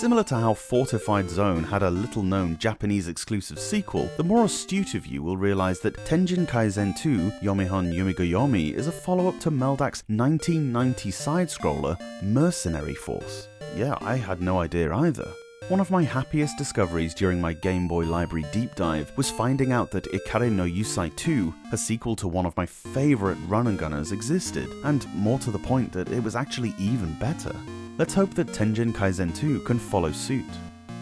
Similar to how Fortified Zone had a little-known Japanese-exclusive sequel, the more astute of you will realize that Tenjin Kaisen 2 Yomihon Yumegoyomi is a follow-up to Meldac's 1990 side-scroller Mercenary Force. Yeah, I had no idea either. One of my happiest discoveries during my Game Boy Library deep dive was finding out that Ikare no Yusai 2, a sequel to one of my favourite run-and-gunners, existed, and more to the point that it was actually even better. Let's hope that Tenjin Kaisen 2 can follow suit.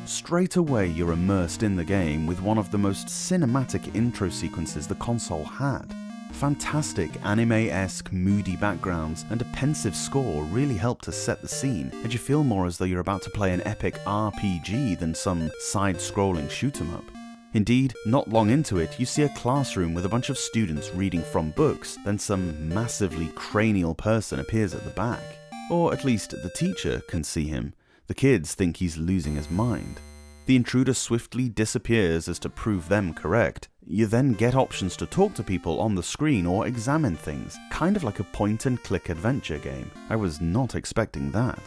Straight away you're immersed in the game with one of the most cinematic intro sequences the console had. Fantastic anime-esque moody backgrounds and a pensive score really help to set the scene, and you feel more as though you're about to play an epic RPG than some side-scrolling shoot-'em-up. Indeed, not long into it, you see a classroom with a bunch of students reading from books, then some massively cranial person appears at the back. Or at least the teacher can see him. The kids think he's losing his mind. The intruder swiftly disappears as to prove them correct. You then get options to talk to people on the screen or examine things, kind of like a point-and-click adventure game. I was not expecting that.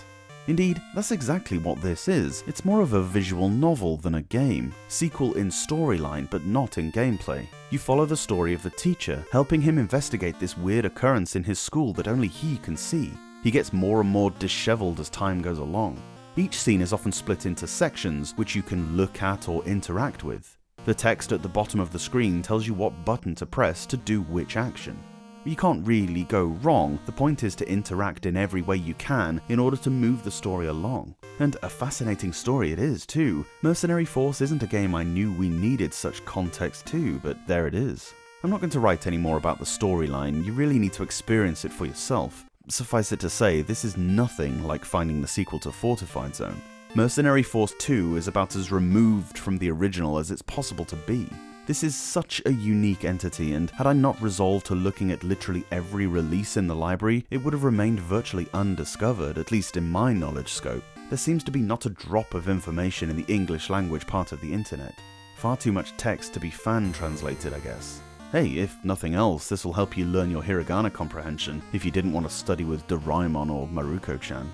Indeed, that's exactly what this is. It's more of a visual novel than a game, sequel in storyline but not in gameplay. You follow the story of the teacher, helping him investigate this weird occurrence in his school that only he can see. He gets more and more disheveled as time goes along. Each scene is often split into sections which you can look at or interact with. The text at the bottom of the screen tells you what button to press to do which action. You can't really go wrong, the point is to interact in every way you can in order to move the story along. And a fascinating story it is too. Mercenary Force isn't a game I knew we needed such context to, but there it is. I'm not going to write any more about the storyline, you really need to experience it for yourself. Suffice it to say, this is nothing like finding the sequel to Fortified Zone. Mercenary Force 2 is about as removed from the original as it's possible to be. This is such a unique entity, and had I not resolved to looking at literally every release in the library, it would have remained virtually undiscovered, at least in my knowledge scope. There seems to be not a drop of information in the English language part of the internet. Far too much text to be fan-translated, I guess. Hey, if nothing else, this will help you learn your hiragana comprehension if you didn't want to study with Doraemon or Maruko-chan.